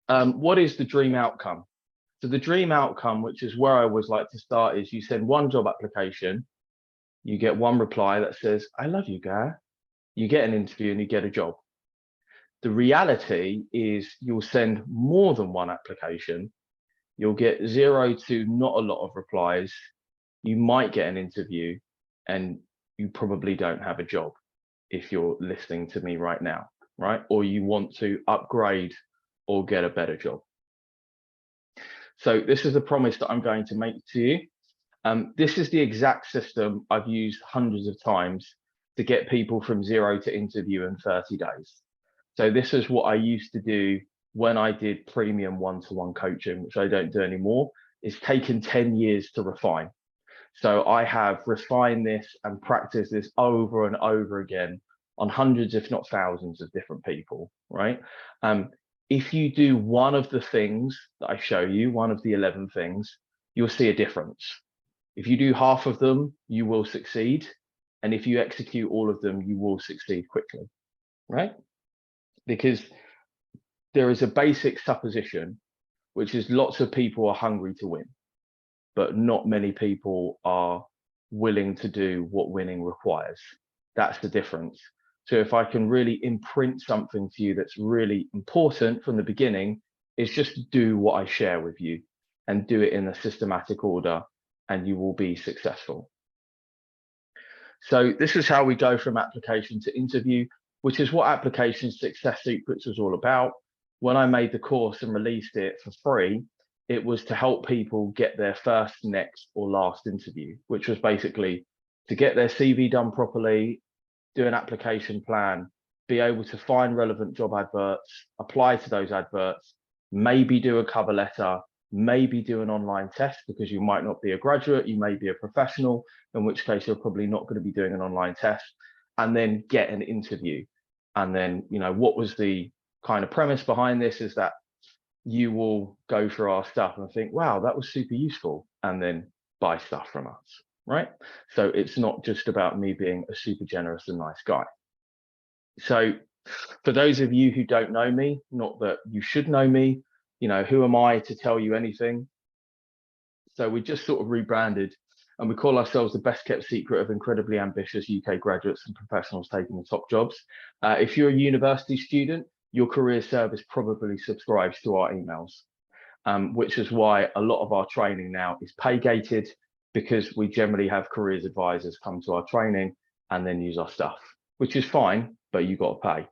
What is the dream outcome? So the dream outcome, which is where I always like to start, is you send one job application, you get one reply that says, I love you, Guy. You get an interview and you get a job. The reality is you'll send more than one application. You'll get zero to not a lot of replies. You might get an interview and you probably don't have a job if you're listening to me right now, right? Or you want to upgrade or get a better job. So this is a promise that I'm going to make to you. This is the exact system I've used hundreds of times to get people from zero to interview in 30 days. So this is what I used to do when I did premium one-to-one coaching, which I don't do anymore. It's taken 10 years to refine. So I have refined this and practiced this over and over again on hundreds, if not thousands of different people, right? If you do one of the things that I show you, one of the 11 things, you'll see a difference. If you do half of them, you will succeed. And if you execute all of them, you will succeed quickly, right? Because there is a basic supposition, which is lots of people are hungry to win, but not many people are willing to do what winning requires. That's the difference. So if I can really imprint something to you that's really important from the beginning, is just do what I share with you and do it in a systematic order, and you will be successful. So this is how we go from application to interview, which is what Application Success Secrets was all about. When I made the course and released it for free, it was to help people get their first, next, or last interview, which was basically to get their CV done properly, do an application plan, be able to find relevant job adverts, apply to those adverts, maybe do a cover letter, maybe do an online test, because you might not be a graduate, you may be a professional, in which case you're probably not going to be doing an online test, and then get an interview. And then, you know, what was the kind of premise behind this is that you will go through our stuff and think, wow, that was super useful, and then buy stuff from us, right? So it's not just about me being a super generous and nice guy. So for those of you who don't know me, not that you should know me, you know, who am I to tell you anything? So we just sort of rebranded and we call ourselves the best kept secret of incredibly ambitious UK graduates and professionals taking the top jobs. If you're a university student, your career service probably subscribes to our emails, which is why a lot of our training now is pay gated, because we generally have careers advisors come to our training and then use our stuff, which is fine, but you got to pay.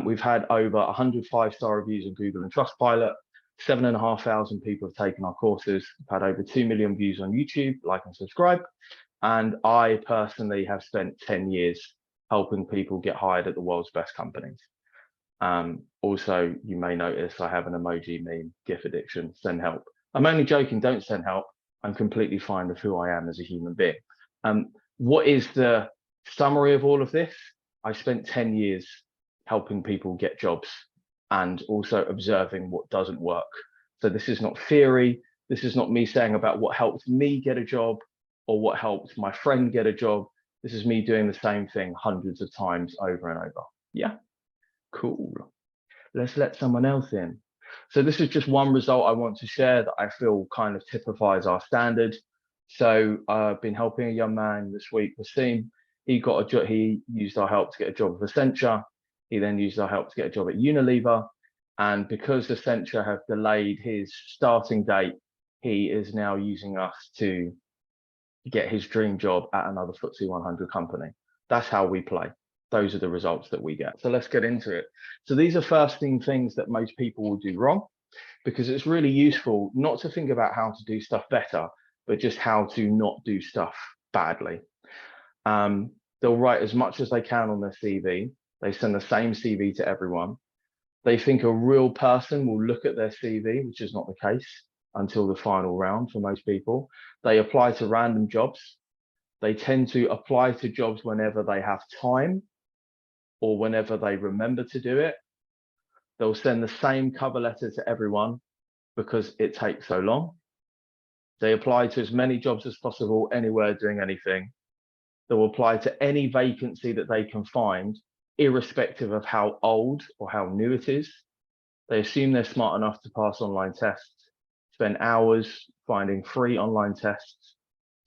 We've had over 100 5-star reviews on Google and Trustpilot. 7,500 people have taken our courses. We've had over 2 million views on YouTube, like and subscribe. And I personally have spent 10 years helping people get hired at the world's best companies. Also, you may notice I have an emoji meme, GIF addiction, send help. I'm only joking, don't send help. I'm completely fine with who I am as a human being. What is the summary of all of this? I spent 10 years helping people get jobs and also observing what doesn't work. So this is not theory. This is not me saying about what helped me get a job or what helped my friend get a job. This is me doing the same thing hundreds of times over and over. Yeah, cool. Let's let someone else in. So this is just one result I want to share that I feel kind of typifies our standard. So I've been helping a young man this week, Wasim. He got a job. He used our help to get a job with Accenture. He then used our help to get a job at Unilever. And because Accenture have delayed his starting date, he is now using us to get his dream job at another FTSE 100 company. That's how we play. Those are the results that we get. So let's get into it. So these are first things that most people will do wrong, because it's really useful not to think about how to do stuff better, but just how to not do stuff badly. They'll write as much as they can on their CV. They send the same CV to everyone. They think a real person will look at their CV, which is not the case until the final round for most people. They apply to random jobs. They tend to apply to jobs whenever they have time or whenever they remember to do it. They'll send the same cover letter to everyone because it takes so long. They apply to as many jobs as possible, anywhere, doing anything. They'll apply to any vacancy that they can find, irrespective of how old or how new it is. They assume they're smart enough to pass online tests, spend hours finding free online tests,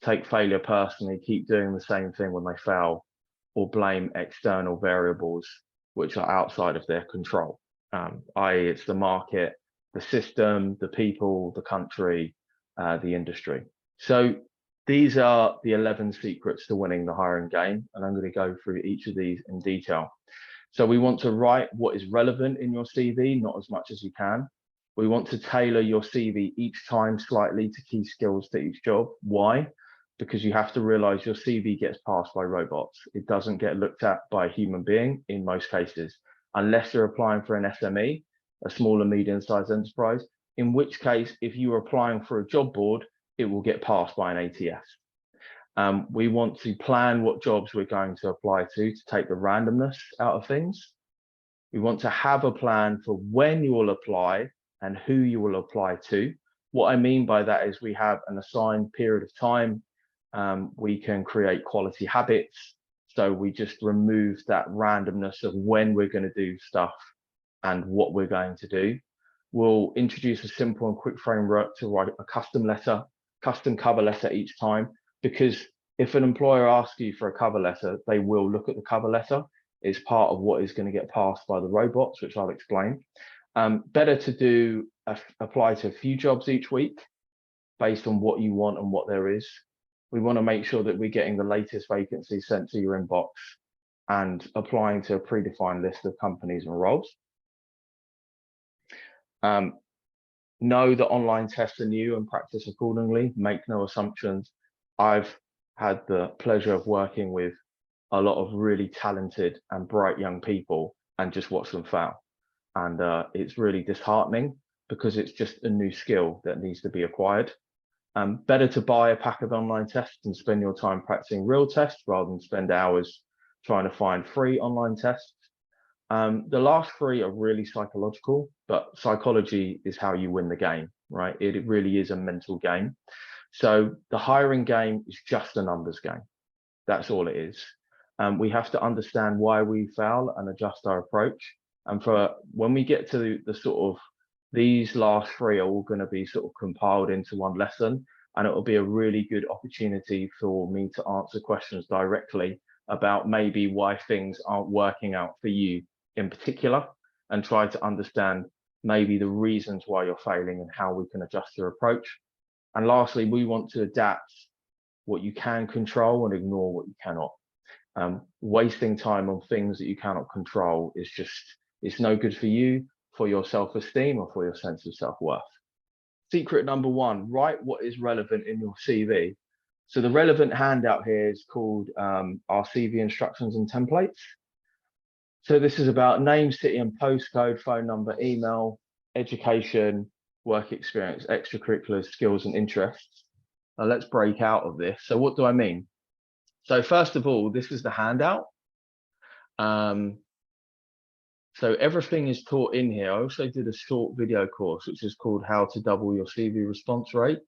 take failure personally, keep doing the same thing when they fail, or blame external variables which are outside of their control. I.e., it's the market, the system, the people, the country, the industry. So these are the 11 secrets to winning the hiring game, and I'm going to go through each of these in detail. So we want to write what is relevant in your CV, not as much as you can. We want to tailor your CV each time slightly to key skills to each job. Why? Because you have to realize your CV gets passed by robots. It doesn't get looked at by a human being in most cases, unless you're applying for an SME, a small and medium-sized enterprise, in which case, if you are applying for a job board, it will get passed by an ATS. We want to plan what jobs we're going to apply to take the randomness out of things. We want to have a plan for when you will apply and who you will apply to. What I mean by that is we have an assigned period of time. We can create quality habits. So we just remove that randomness of when we're going to do stuff and what we're going to do. We'll introduce a simple and quick framework to write a custom cover letter each time, because if an employer asks you for a cover letter, they will look at the cover letter. It's part of what is going to get passed by the robots, which I'll explain. Better to apply to a few jobs each week based on what you want and what there is. We want to make sure that we're getting the latest vacancies sent to your inbox and applying to a predefined list of companies and roles. Know that online tests are new and practice accordingly. Make no assumptions. I've had the pleasure of working with a lot of really talented and bright young people and just watch them fail. And it's really disheartening because it's just a new skill that needs to be acquired. Better to buy a pack of online tests and spend your time practicing real tests rather than spend hours trying to find free online tests. The last three are really psychological, but psychology is how you win the game, right? It really is a mental game. So the hiring game is just a numbers game. That's all it is. We have to understand why we fail and adjust our approach. And for when we get to the sort of, these last three are all going to be sort of compiled into one lesson, and it will be a really good opportunity for me to answer questions directly about maybe why things aren't working out for you in particular, and try to understand maybe the reasons why you're failing and how we can adjust your approach. And lastly, we want to adapt what you can control and ignore what you cannot. Wasting time on things that you cannot control is just, it's no good for you, for your self-esteem, or for your sense of self-worth. Secret number one, write what is relevant in your CV. So the relevant handout here is called our CV instructions and templates. So this is about name, city and postcode, phone number, email, education, work experience, extracurriculars, skills and interests. Now let's break out of this. So what do I mean? So first of all, this is the handout. So everything is taught in here. I also did a short video course, which is called How to Double Your CV Response Rate.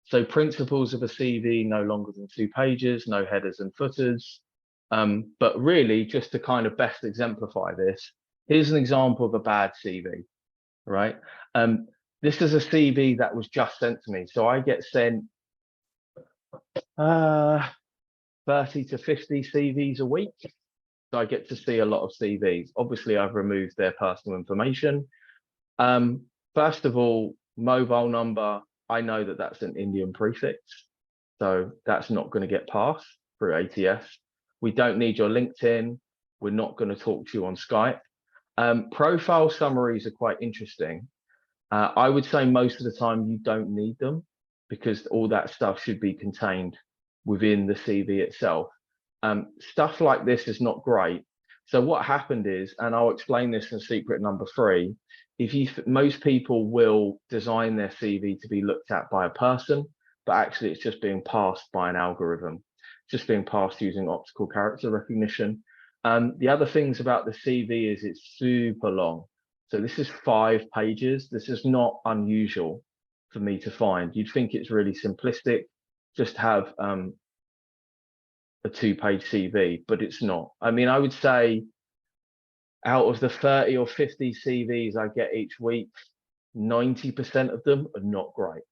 So principles of a CV, no longer than 2 pages, no headers and footers. But really, just to kind of best exemplify this, here's an example of a bad CV, right? This is a CV that was just sent to me. So I get sent 30 to 50 CVs a week. So I get to see a lot of CVs. Obviously, I've removed their personal information. First of all, mobile number, I know that that's an Indian prefix. So that's not going to get passed through ATS. We don't need your LinkedIn. We're not going to talk to you on Skype. Profile summaries are quite interesting. I would say most of the time you don't need them because all that stuff should be contained within the CV itself. Stuff like this is not great. So what happened is, and I'll explain this in secret number 3, most people will design their CV to be looked at by a person, but actually it's just being passed by an algorithm, just being passed using optical character recognition. The other things about the CV is it's super long. So this is 5 pages. This is not unusual for me to find. You'd think it's really simplistic, just have a 2-page CV, but it's not. I mean, I would say Out of the 30 or 50 CVs I get each week, 90% of them are not great.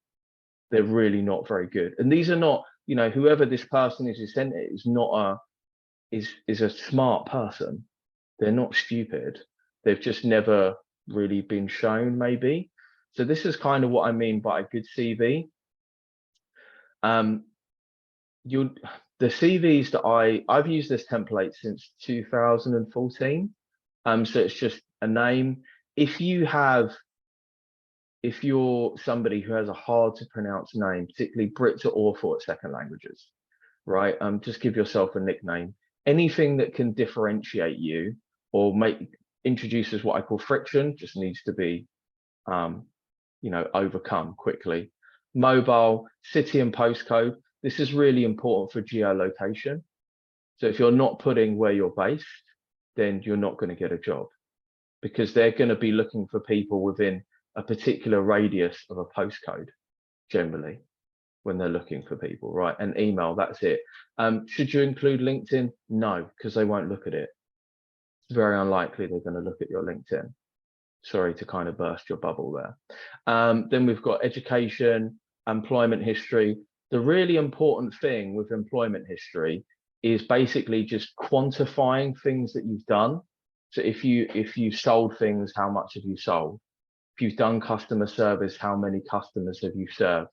They're really not very good. And these are not, you know, whoever this person is who sent it is not is a smart person. They're not stupid. They've just never really been shown, maybe. So this is kind of what I mean by a good CV. You the CVs that I've used this template since 2014. So it's just a name. If you're somebody who has a hard to pronounce name, particularly Brits are awful at second languages, right? Just give yourself a nickname. Anything that can differentiate you or introduces what I call friction just needs to be overcome quickly. Mobile, city and postcode. This is really important for geolocation. So if you're not putting where you're based, then you're not going to get a job, because they're going to be looking for people within a particular radius of a postcode generally when they're looking for people, right? And email, that's it. Should you include LinkedIn? No, because they won't look at it. It's very unlikely they're going to look at your LinkedIn. Sorry to kind of burst your bubble there. Then we've got education, employment history. The really important thing with employment history is basically just quantifying things that you've done. So if you've sold things, how much have you sold? If you've done customer service, how many customers have you served?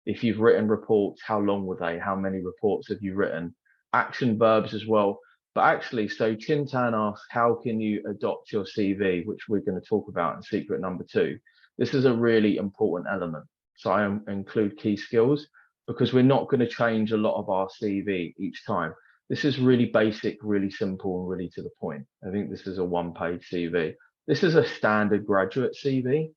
If you've written reports, how long were they? How many reports have you written? Action verbs as well. But actually, so Chintan asks, how can you adopt your CV, which we're going to talk about in secret number 2. This is a really important element. So I include key skills, because we're not going to change a lot of our CV each time. This is really basic, really simple, and really to the point. I think this is a 1-page CV. This is a standard graduate CV.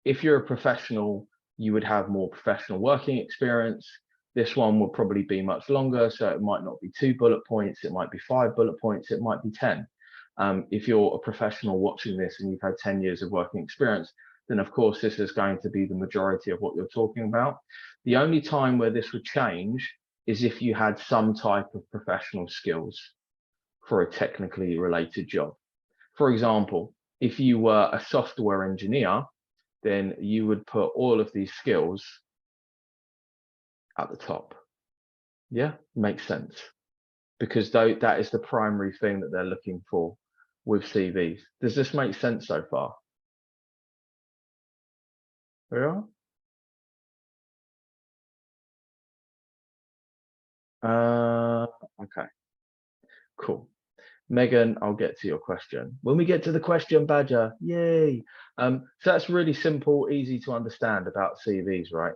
If you're a professional, you would have more professional working experience. This one will probably be much longer, so it might not be 2 bullet points, it might be 5 bullet points, it might be 10. If you're a professional watching this and you've had 10 years of working experience, then of course this is going to be the majority of what you're talking about. The only time where this would change is if you had some type of professional skills for a technically related job. For example, if you were a software engineer, then you would put all of these skills at the top. Yeah, makes sense. Because that is the primary thing that they're looking for with CVs. Does this make sense so far? Yeah. Okay, cool. Megan, I'll get to your question. When we get to the question, Badger, yay. So that's really simple, easy to understand about CVs, right?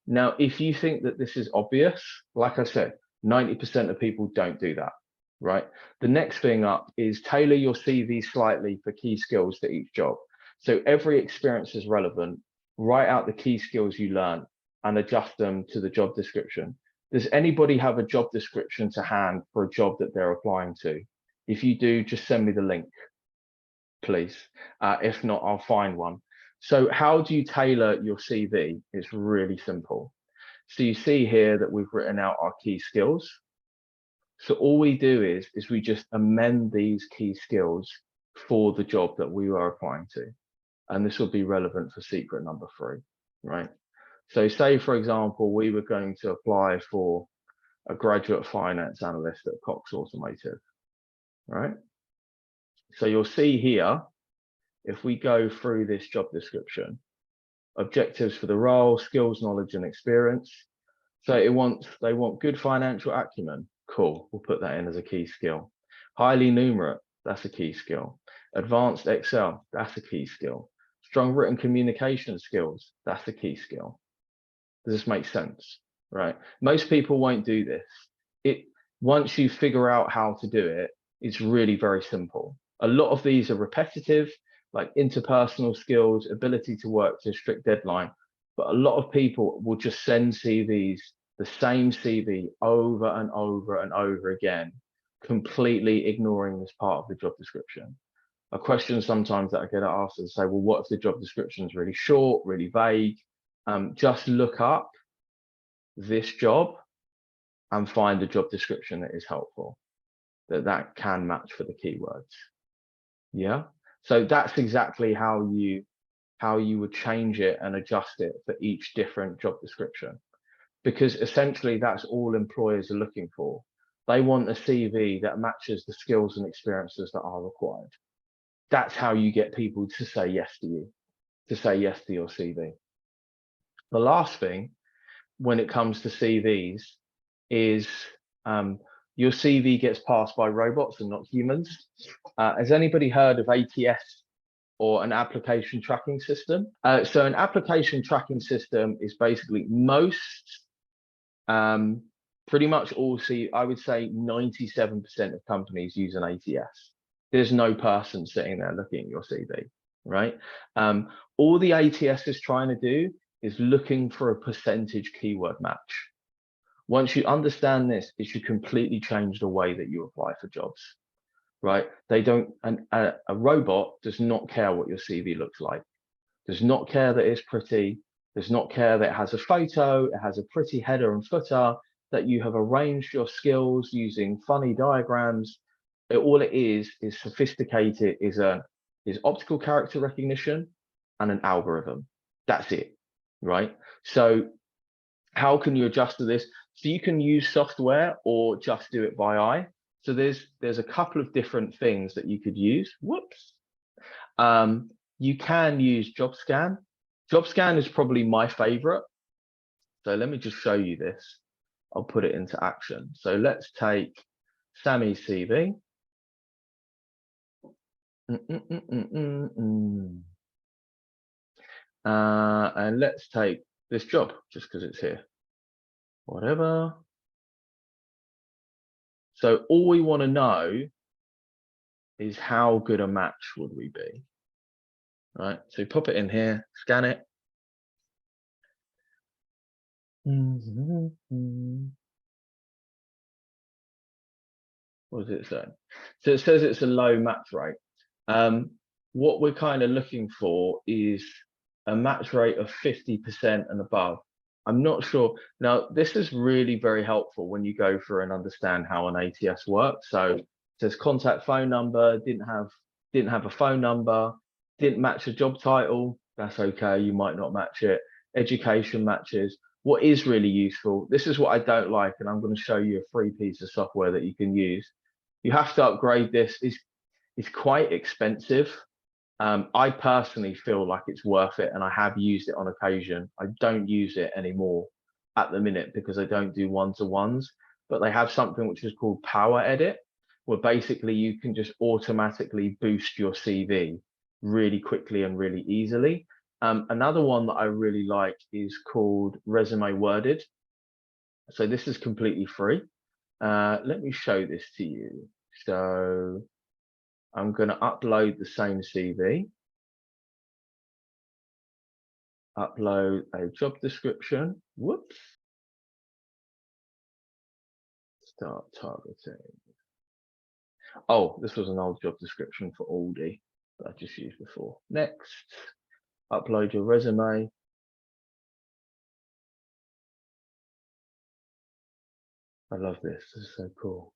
Now, if you think that this is obvious, like I said, 90% of people don't do that, right? The next thing up is tailor your CV slightly for key skills to each job. So every experience is relevant. Write out the key skills you learn and adjust them to the job description. Does anybody have a job description to hand for a job that they're applying to? If you do, just send me the link, please. If not, I'll find one. So how do you tailor your CV? It's really simple. So you see here that we've written out our key skills. So all we do is we just amend these key skills for the job that we are applying to. And this will be relevant for secret number 3, right? So say, for example, we were going to apply for a graduate finance analyst at Cox Automotive, right? So you'll see here, if we go through this job description, objectives for the role, skills, knowledge, and experience. So they want good financial acumen. Cool, we'll put that in as a key skill. Highly numerate, that's a key skill. Advanced Excel, that's a key skill. Strong written communication skills, that's a key skill. Does this make sense? Right? Most people won't do this. Once you figure out how to do it, it's really very simple. A lot of these are repetitive, like interpersonal skills, ability to work to a strict deadline. But a lot of people will just send CVs, the same CV over and over and over again, completely ignoring this part of the job description. A question sometimes that I get asked is say, well, what if the job description is really short, really vague? Just look up this job and find a job description that is helpful, that can match for the keywords. Yeah. So that's exactly how you would change it and adjust it for each different job description. Because essentially that's all employers are looking for. They want a CV that matches the skills and experiences that are required. That's how you get people to say yes to you, to say yes to your CV. The last thing when it comes to CVs is your CV gets passed by robots and not humans. Has anybody heard of ATS or an application tracking system? So an application tracking system is basically um, pretty much all I would say 97% of companies use an ATS. There's no person sitting there looking at your CV, right? All the ATS is trying to do is looking for a percentage keyword match. Once you understand this, it should completely change the way that you apply for jobs, right? They don't, a robot does not care what your CV looks like, does not care that it's pretty, does not care that it has a photo, it has a pretty header and footer, that you have arranged your skills using funny diagrams. All it is sophisticated, is optical character recognition and an algorithm. That's it, right? So how can you adjust to this? So you can use software or just do it by eye. So there's a couple of different things that you could use. Whoops. You can use JobScan. JobScan is probably my favorite. So let me just show you this. I'll put it into action. So let's take Sammy's CV. And let's take this job just because it's here. Whatever. So all we want to know is how good a match would we be? Right. So pop it in here, scan it. What does it say? So it says it's a low match rate. What we're kind of looking for is a match rate of 50% and above. I'm not sure. Now, this is really very helpful when you go through and understand how an ATS works. So it says contact phone number, didn't have a phone number, didn't match a job title. That's okay. You might not match it. Education matches. What is really useful, this is what I don't like, and I'm going to show you a free piece of software that you can use. You have to upgrade this. It's quite expensive. I personally feel like it's worth it, and I have used it on occasion. I don't use it anymore at the minute because I don't do one-to-ones, but they have something which is called Power Edit, where basically you can just automatically boost your CV really quickly and really easily. Another one that I really like is called Resume Worded. So this is completely free. Let me show this to you. So I'm going to upload the same CV, upload a job description. Whoops. Start targeting. Oh, this was an old job description for Aldi that I just used before. Next, upload your resume. I love this. This is so cool.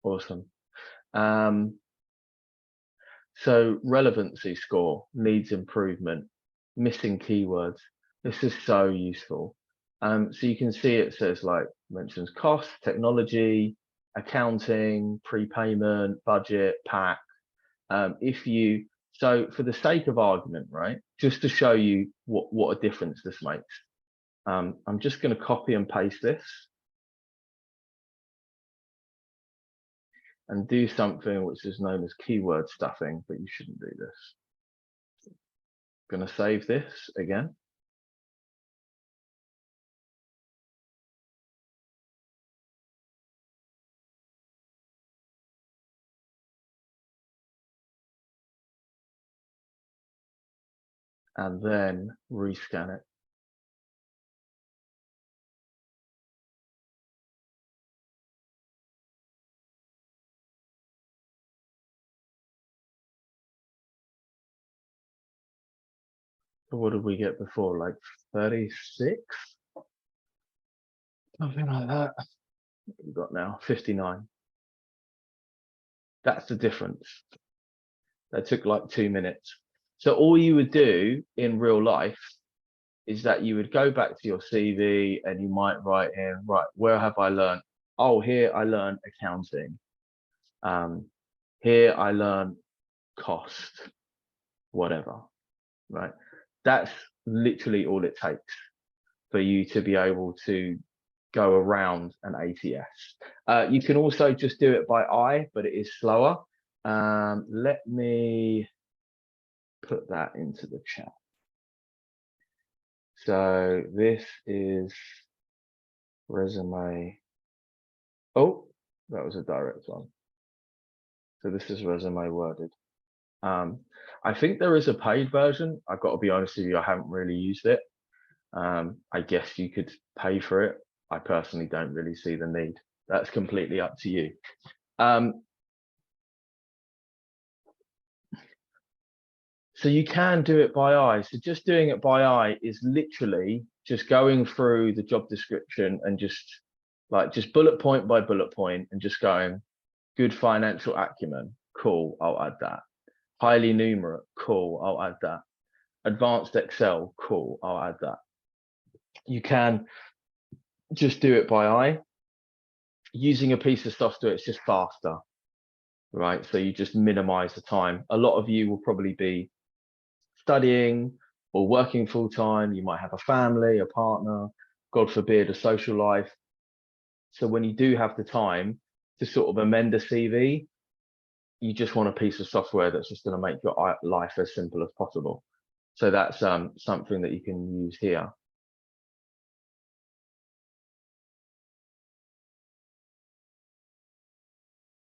Awesome. So relevancy score needs improvement, missing keywords. This is so useful. So you can see it says like mentions cost, technology, accounting, prepayment, budget, pack. So for the sake of argument, right, just to show you what a difference this makes, I'm just going to copy and paste this and do something which is known as keyword stuffing, but you shouldn't do this. Going to save this again. And then rescan it. So what did we get before? Like 36? Something like that. What have we got now? 59. That's the difference. That took like 2 minutes. So all you would do in real life is that you would go back to your CV and you might write in, right, where have I learned? Oh, here I learned accounting. Here I learned cost, whatever, right? That's literally all it takes for you to be able to go around an ATS. You can also just do it by eye, but it is slower. Let me put that into the chat. So this is resume. Oh, that was a direct one. So this is resume worded. I think there is a paid version. I've got to be honest with you, I haven't really used it. I guess you could pay for it. I personally don't really see the need. That's completely up to you. So you can do it by eye. So just doing it by eye is literally just going through the job description and just bullet point by bullet point and just going, good financial acumen, cool, I'll add that. Highly numerate, cool, I'll add that. Advanced Excel, cool, I'll add that. You can just do it by eye. Using a piece of software, it's just faster, right? So you just minimize the time. A lot of you will probably be studying or working full time. You might have a family, a partner, God forbid, a social life. So when you do have the time to sort of amend a CV, you just want a piece of software that's just going to make your life as simple as possible. So that's something that you can use here.